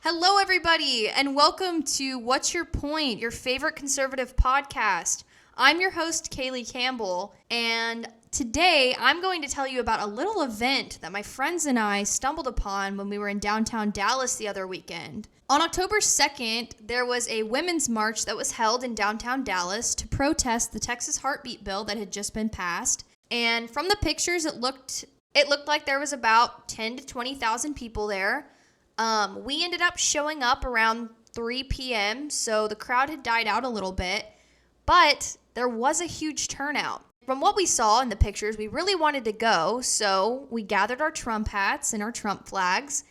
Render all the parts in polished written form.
Hello, everybody, and welcome to What's Your Point, your favorite conservative podcast. I'm your host, Kaylee Campbell, and today I'm going to tell you about a little event that my friends and I stumbled upon when we were in downtown Dallas the other weekend. On October 2nd, there was a women's march that was held in downtown Dallas to protest the Texas Heartbeat bill that had just been passed. And from the pictures, it looked like there was about 10 to 20,000 people there. We ended up showing up around 3 p.m., so the crowd had died out a little bit, but there was a huge turnout. From what we saw in the pictures, we really wanted to go, so we gathered our Trump hats and our Trump flags,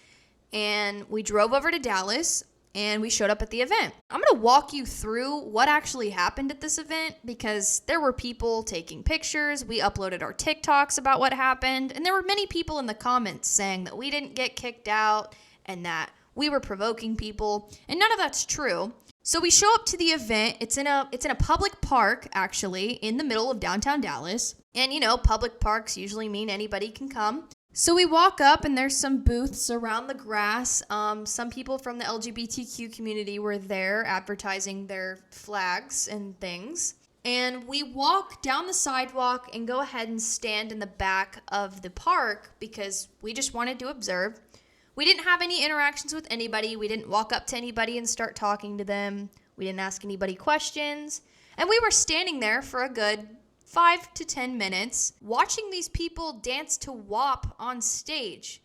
and we drove over to Dallas, and we showed up at the event. I'm going to walk you through what actually happened at this event because there were people taking pictures. We uploaded our TikToks about what happened, and there were many people in the comments saying that we didn't get kicked out and that we were provoking people, and none of that's true. So we show up to the event. It's in a public park, actually, in the middle of downtown Dallas. And public parks usually mean anybody can come. So we walk up and there's some booths around the grass. Some people from the LGBTQ community were there advertising their flags and things. And we walk down the sidewalk and go ahead and stand in the back of the park because we just wanted to observe. We didn't have any interactions with anybody. We didn't walk up to anybody and start talking to them. We didn't ask anybody questions. And we were standing there for a good 5 to 10 minutes watching these people dance to WAP on stage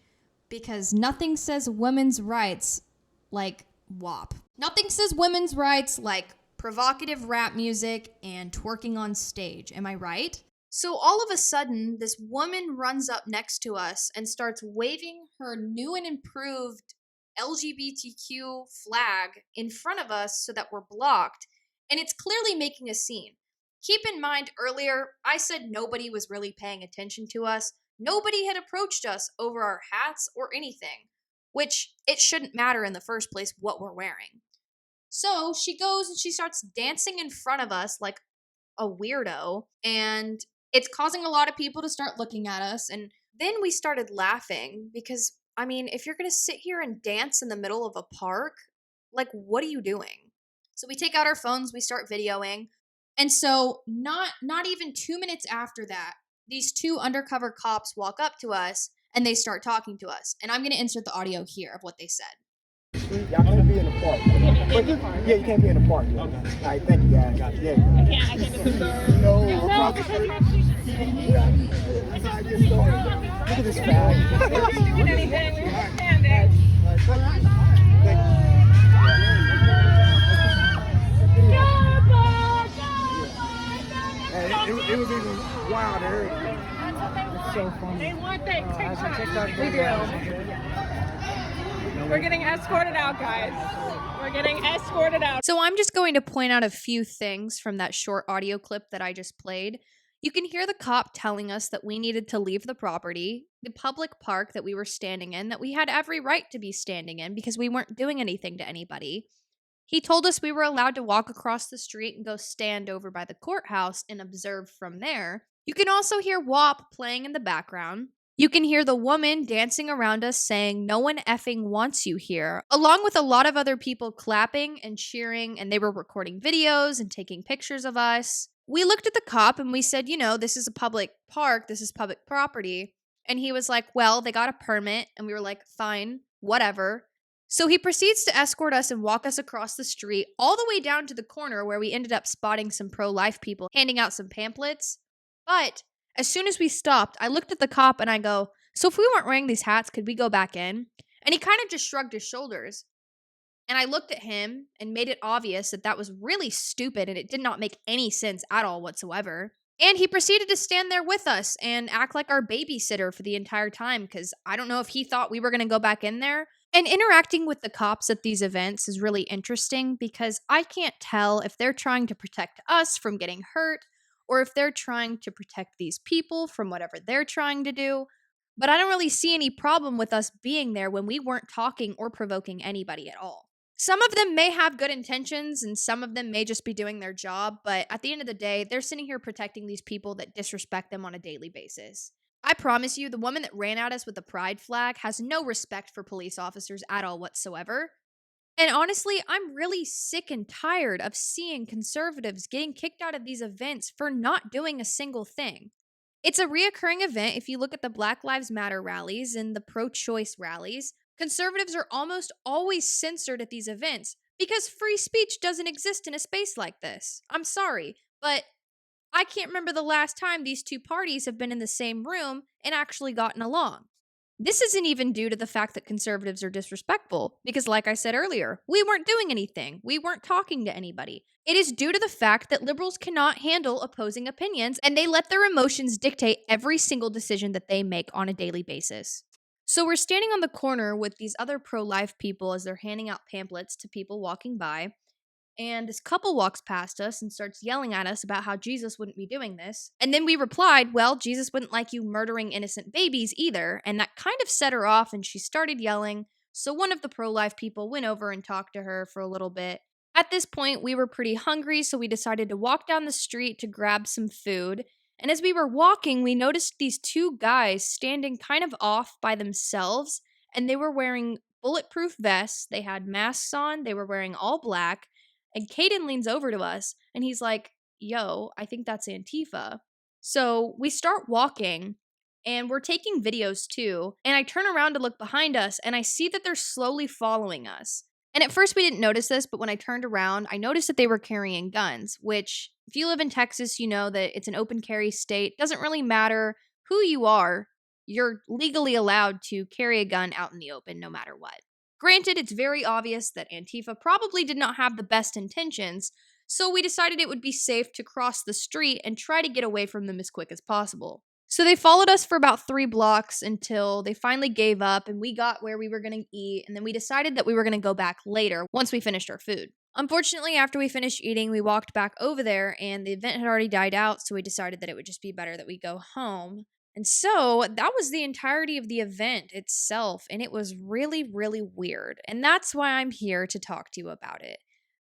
because nothing says women's rights like WAP. Nothing says women's rights like provocative rap music and twerking on stage. Am I right? So all of a sudden, this woman runs up next to us and starts waving her new and improved LGBTQ flag in front of us so that we're blocked, and it's clearly making a scene. Keep in mind, earlier, I said nobody was really paying attention to us. Nobody had approached us over our hats or anything, which it shouldn't matter in the first place what we're wearing. So she goes and she starts dancing in front of us like a weirdo, and it's causing a lot of people to start looking at us. And then we started laughing because, if you're going to sit here and dance in the middle of a park, like, what are you doing? So we take out our phones, we start videoing. And so not even 2 minutes after that, these two undercover cops walk up to us and they start talking to us. And I'm going to insert the audio here of what they said. Y'all can't be in the park. Yeah, you can't be in the park. Okay. All right, thank you, guys. Yeah. I can't do this. No, that's how I get started. Look at this flag. We're not doing anything. We understand it. It was even wild earlier. It's so funny. They want that TikTok. We do. We're getting escorted out, guys. We're getting escorted out. So I'm just going to point out a few things from that short audio clip that I just played. You can hear the cop telling us that we needed to leave the property, the public park that we were standing in, that we had every right to be standing in because we weren't doing anything to anybody. He told us we were allowed to walk across the street and go stand over by the courthouse and observe from there. You can also hear WAP playing in the background. You can hear the woman dancing around us saying, "No one effing wants you here," along with a lot of other people clapping and cheering, and they were recording videos and taking pictures of us. We looked at the cop and we said, this is a public park, this is public property. And he was like, well, they got a permit. And we were like, fine, whatever. So he proceeds to escort us and walk us across the street all the way down to the corner where we ended up spotting some pro-life people handing out some pamphlets. But as soon as we stopped, I looked at the cop and I go, so if we weren't wearing these hats, could we go back in? And he kind of just shrugged his shoulders. And I looked at him and made it obvious that that was really stupid and it did not make any sense at all whatsoever. And he proceeded to stand there with us and act like our babysitter for the entire time because I don't know if he thought we were going to go back in there. And interacting with the cops at these events is really interesting because I can't tell if they're trying to protect us from getting hurt or if they're trying to protect these people from whatever they're trying to do. But I don't really see any problem with us being there when we weren't talking or provoking anybody at all. Some of them may have good intentions and some of them may just be doing their job, but at the end of the day, they're sitting here protecting these people that disrespect them on a daily basis. I promise you, the woman that ran at us with the pride flag has no respect for police officers at all whatsoever. And honestly, I'm really sick and tired of seeing conservatives getting kicked out of these events for not doing a single thing. It's a reoccurring event if you look at the Black Lives Matter rallies and the pro choice rallies. Conservatives are almost always censored at these events because free speech doesn't exist in a space like this. I'm sorry, but I can't remember the last time these two parties have been in the same room and actually gotten along. This isn't even due to the fact that conservatives are disrespectful, because, like I said earlier, we weren't doing anything. We weren't talking to anybody. It is due to the fact that liberals cannot handle opposing opinions and they let their emotions dictate every single decision that they make on a daily basis. So, we're standing on the corner with these other pro life people as they're handing out pamphlets to people walking by. And this couple walks past us and starts yelling at us about how Jesus wouldn't be doing this. And then we replied, well, Jesus wouldn't like you murdering innocent babies either. And that kind of set her off and she started yelling. So one of the pro life people went over and talked to her for a little bit. At this point, we were pretty hungry, so we decided to walk down the street to grab some food. And as we were walking, we noticed these two guys standing kind of off by themselves. And they were wearing bulletproof vests. They had masks on. They were wearing all black. And Caden leans over to us and he's like, yo, I think that's Antifa. So we start walking and we're taking videos too. And I turn around to look behind us and I see that they're slowly following us. And at first we didn't notice this, but when I turned around, I noticed that they were carrying guns, which if you live in Texas, you know that it's an open carry state. Doesn't really matter who you are. You're legally allowed to carry a gun out in the open no matter what. Granted, it's very obvious that Antifa probably did not have the best intentions, so we decided it would be safe to cross the street and try to get away from them as quick as possible. So they followed us for about 3 blocks until they finally gave up and we got where we were going to eat, and then we decided that we were going to go back later once we finished our food. Unfortunately, after we finished eating, we walked back over there and the event had already died out, so we decided that it would just be better that we go home. And so that was the entirety of the event itself, and it was really, really weird. And that's why I'm here to talk to you about it.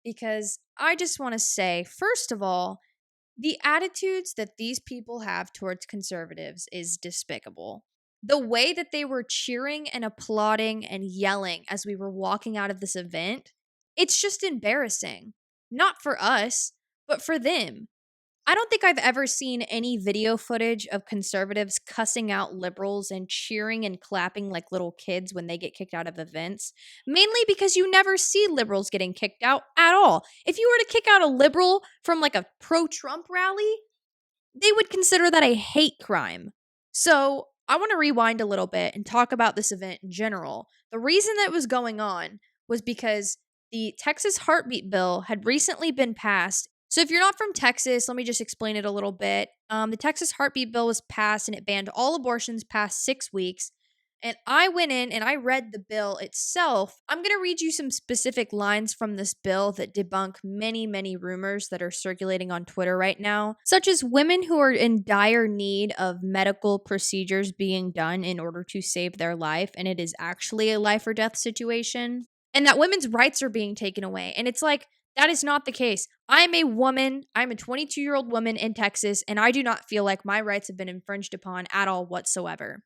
Because I just want to say, first of all, the attitudes that these people have towards conservatives is despicable. The way that they were cheering and applauding and yelling as we were walking out of this event, it's just embarrassing. Not for us, but for them. I don't think I've ever seen any video footage of conservatives cussing out liberals and cheering and clapping like little kids when they get kicked out of events, mainly because you never see liberals getting kicked out at all. If you were to kick out a liberal from like a pro-Trump rally, they would consider that a hate crime. So I want to rewind a little bit and talk about this event in general. The reason that it was going on was because the Texas Heartbeat Bill had recently been passed. So if you're not from Texas, let me just explain it a little bit. The Texas Heartbeat Bill was passed and it banned all abortions past 6 weeks. And I went in and I read the bill itself. I'm going to read you some specific lines from this bill that debunk many, many rumors that are circulating on Twitter right now, such as women who are in dire need of medical procedures being done in order to save their life, and it is actually a life or death situation, and that women's rights are being taken away. And it's like, that is not the case. I'm a woman. I'm a 22-year-old woman in Texas, and I do not feel like my rights have been infringed upon at all whatsoever.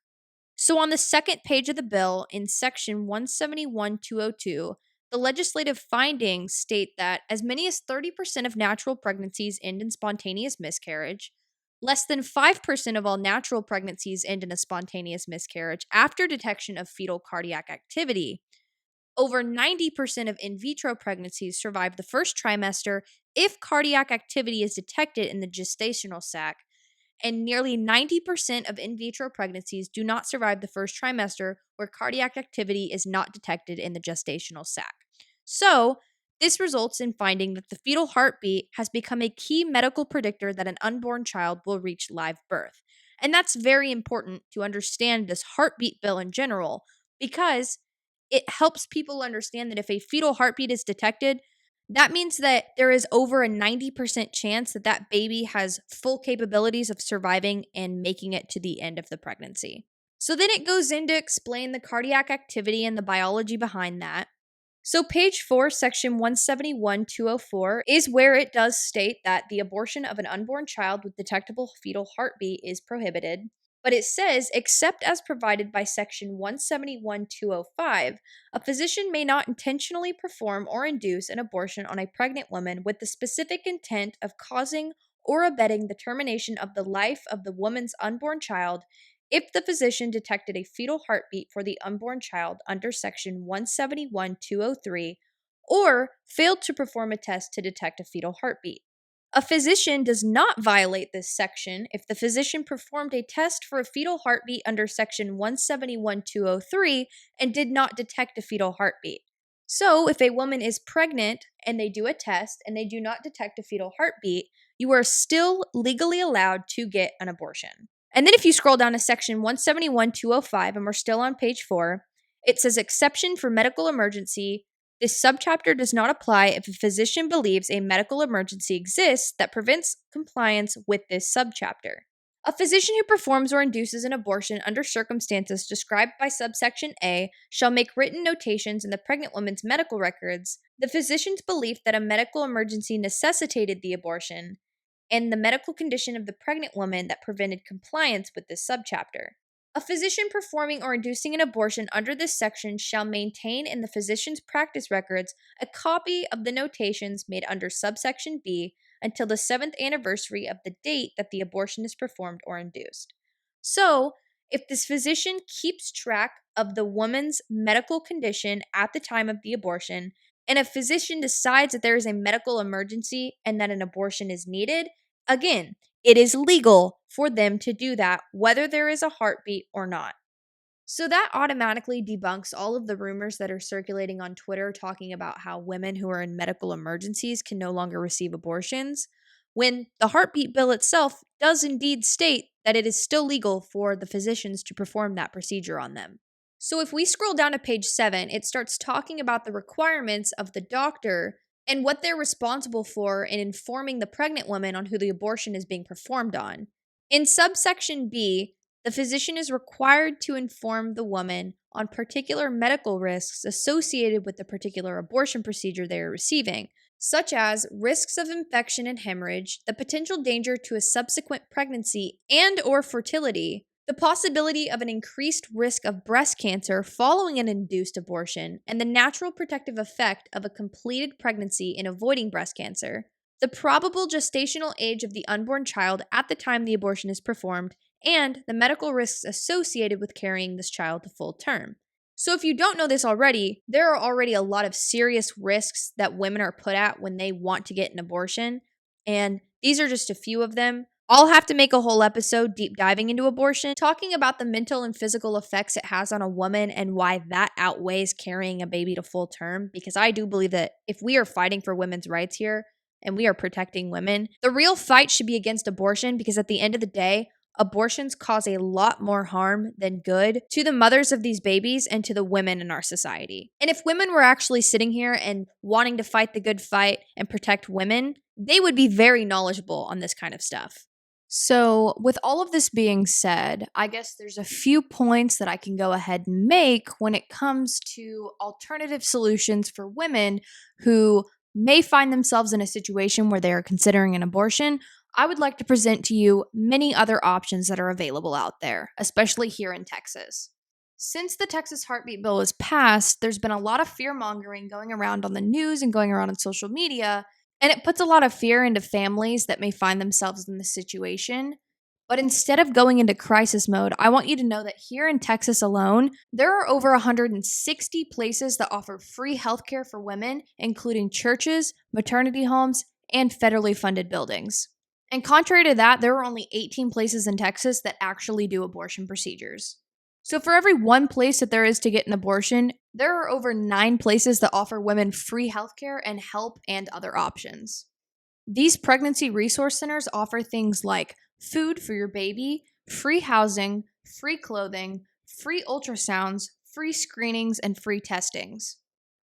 So on the second page of the bill, in section 171.202, the legislative findings state that as many as 30% of natural pregnancies end in spontaneous miscarriage, less than 5% of all natural pregnancies end in a spontaneous miscarriage after detection of fetal cardiac activity. Over 90% of in vitro pregnancies survive the first trimester if cardiac activity is detected in the gestational sac, and nearly 90% of in vitro pregnancies do not survive the first trimester where cardiac activity is not detected in the gestational sac. So, this results in finding that the fetal heartbeat has become a key medical predictor that an unborn child will reach live birth. And that's very important to understand this heartbeat bill in general, because it helps people understand that if a fetal heartbeat is detected, that means that there is over a 90% chance that that baby has full capabilities of surviving and making it to the end of the pregnancy. So then it goes in to explain the cardiac activity and the biology behind that. So page 4, section 171.204 is where it does state that the abortion of an unborn child with detectable fetal heartbeat is prohibited. But it says, except as provided by Section 171.205, a physician may not intentionally perform or induce an abortion on a pregnant woman with the specific intent of causing or abetting the termination of the life of the woman's unborn child if the physician detected a fetal heartbeat for the unborn child under Section 171.203 or failed to perform a test to detect a fetal heartbeat. A physician does not violate this section if the physician performed a test for a fetal heartbeat under Section 171.203 and did not detect a fetal heartbeat. So, if a woman is pregnant and they do a test and they do not detect a fetal heartbeat, you are still legally allowed to get an abortion. And then if you scroll down to Section 171.205, and we're still on page 4, it says exception for medical emergency. This subchapter does not apply if a physician believes a medical emergency exists that prevents compliance with this subchapter. A physician who performs or induces an abortion under circumstances described by subsection A shall make written notations in the pregnant woman's medical records the physician's belief that a medical emergency necessitated the abortion and the medical condition of the pregnant woman that prevented compliance with this subchapter. A physician performing or inducing an abortion under this section shall maintain in the physician's practice records a copy of the notations made under subsection B until the 7th anniversary of the date that the abortion is performed or induced. So, if this physician keeps track of the woman's medical condition at the time of the abortion, and a physician decides that there is a medical emergency and that an abortion is needed, again, it is legal for them to do that, whether there is a heartbeat or not. So that automatically debunks all of the rumors that are circulating on Twitter talking about how women who are in medical emergencies can no longer receive abortions, when the heartbeat bill itself does indeed state that it is still legal for the physicians to perform that procedure on them. So if we scroll down to page 7, it starts talking about the requirements of the doctor and what they're responsible for in informing the pregnant woman on who the abortion is being performed on. In subsection B, the physician is required to inform the woman on particular medical risks associated with the particular abortion procedure they are receiving, such as risks of infection and hemorrhage, the potential danger to a subsequent pregnancy and/or fertility, the possibility of an increased risk of breast cancer following an induced abortion, and the natural protective effect of a completed pregnancy in avoiding breast cancer, the probable gestational age of the unborn child at the time the abortion is performed, and the medical risks associated with carrying this child to full term. So if you don't know this already, there are already a lot of serious risks that women are put at when they want to get an abortion, and these are just a few of them. I'll have to make a whole episode deep diving into abortion, talking about the mental and physical effects it has on a woman and why that outweighs carrying a baby to full term, because I do believe that if we are fighting for women's rights here and we are protecting women, the real fight should be against abortion, because at the end of the day, abortions cause a lot more harm than good to the mothers of these babies and to the women in our society. And if women were actually sitting here and wanting to fight the good fight and protect women, they would be very knowledgeable on this kind of stuff. So, with all of this being said, I guess there's a few points that I can go ahead and make when it comes to alternative solutions for women who may find themselves in a situation where they are considering an abortion. I would like to present to you many other options that are available out there, especially here in Texas. Since the Texas Heartbeat Bill was passed, there's been a lot of fear-mongering going around on the news and going around on social media, and it puts a lot of fear into families that may find themselves in this situation. But instead of going into crisis mode, I want you to know that here in Texas alone, there are over 160 places that offer free healthcare for women, including churches, maternity homes, and federally funded buildings. And contrary to that, there are only 18 places in Texas that actually do abortion procedures. So for every one place that there is to get an abortion, there are over 9 places that offer women free healthcare and help and other options. These pregnancy resource centers offer things like food for your baby, free housing, free clothing, free ultrasounds, free screenings, and free testings.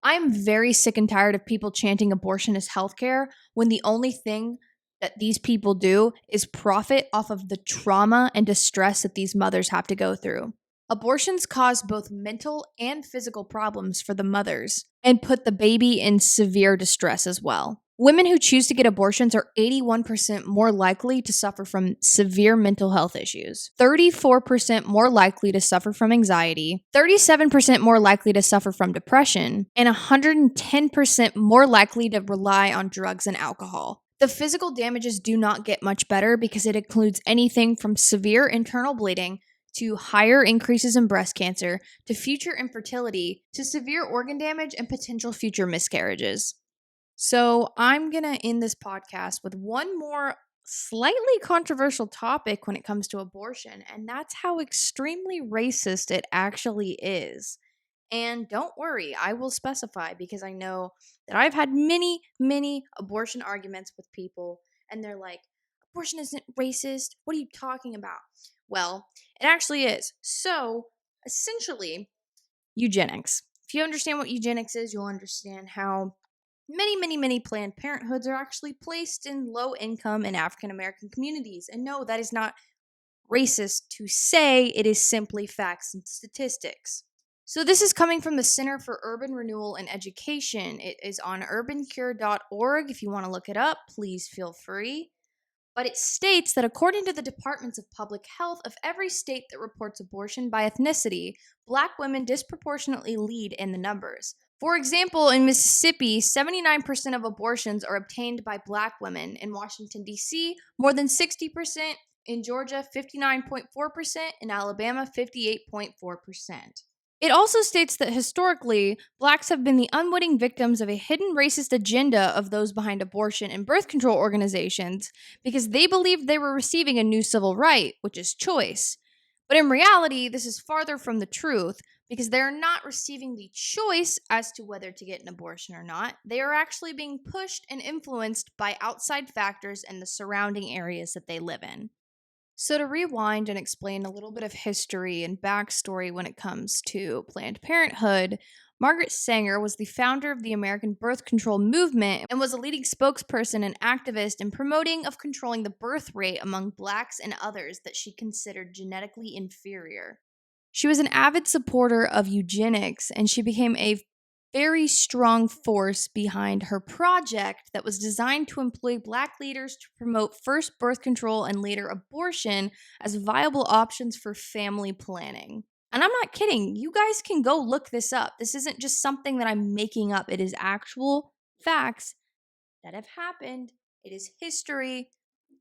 I am very sick and tired of people chanting abortion is healthcare when the only thing that these people do is profit off of the trauma and distress that these mothers have to go through. Abortions cause both mental and physical problems for the mothers and put the baby in severe distress as well. Women who choose to get abortions are 81% more likely to suffer from severe mental health issues, 34% more likely to suffer from anxiety, 37% more likely to suffer from depression, and 110% more likely to rely on drugs and alcohol. The physical damages do not get much better because it includes anything from severe internal bleeding to higher increases in breast cancer to future infertility to severe organ damage and potential future miscarriages. So I'm going to end this podcast with one more slightly controversial topic when it comes to abortion, and that's how extremely racist it actually is. And don't worry, I will specify because I know that I've had many, many abortion arguments with people, and they're like, abortion isn't racist. What are you talking about? Well, it actually is. So essentially, eugenics. If you understand what eugenics is, you'll understand how many Planned Parenthoods are actually placed in low income and African American communities. And no, that is not racist to say, it is simply facts and statistics. So this is coming from the Center for Urban Renewal and Education. It is on urbancure.org. If you want to look it up, please feel free. But it states that according to the Departments of Public Health of every state that reports abortion by ethnicity, Black women disproportionately lead in the numbers. For example, in Mississippi, 79% of abortions are obtained by Black women. In Washington, D.C., more than 60%. In Georgia, 59.4%. In Alabama, 58.4%. It also states that historically, Blacks have been the unwitting victims of a hidden racist agenda of those behind abortion and birth control organizations because they believed they were receiving a new civil right, which is choice. But in reality, this is farther from the truth because they are not receiving the choice as to whether to get an abortion or not. They are actually being pushed and influenced by outside factors and the surrounding areas that they live in. So to rewind and explain a little bit of history and backstory when it comes to Planned Parenthood, Margaret Sanger was the founder of the American birth control movement and was a leading spokesperson and activist in promoting of controlling the birth rate among Blacks and others that she considered genetically inferior. She was an avid supporter of eugenics, and she became a very strong force behind her project that was designed to employ Black leaders to promote first birth control and later abortion as viable options for family planning. And I'm not kidding. You guys can go look this up. This isn't just something that I'm making up. It is actual facts that have happened. It is history,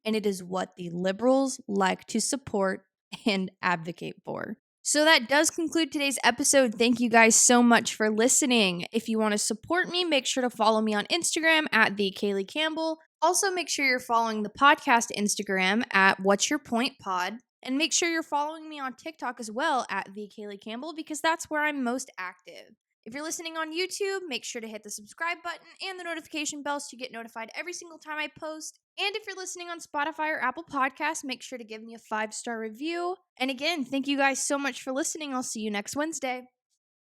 and it is what the liberals like to support and advocate for. So that does conclude today's episode. Thank you guys so much for listening. If you want to support me, make sure to follow me on Instagram at the Kaylee Campbell. Also, make sure you're following the podcast Instagram at What's Your Point Pod. And make sure you're following me on TikTok as well at the Kaylee Campbell because that's where I'm most active. If you're listening on YouTube, make sure to hit the subscribe button and the notification bell so you get notified every single time I post. And if you're listening on Spotify or Apple Podcasts, make sure to give me a 5-star review. And again, thank you guys so much for listening. I'll see you next Wednesday.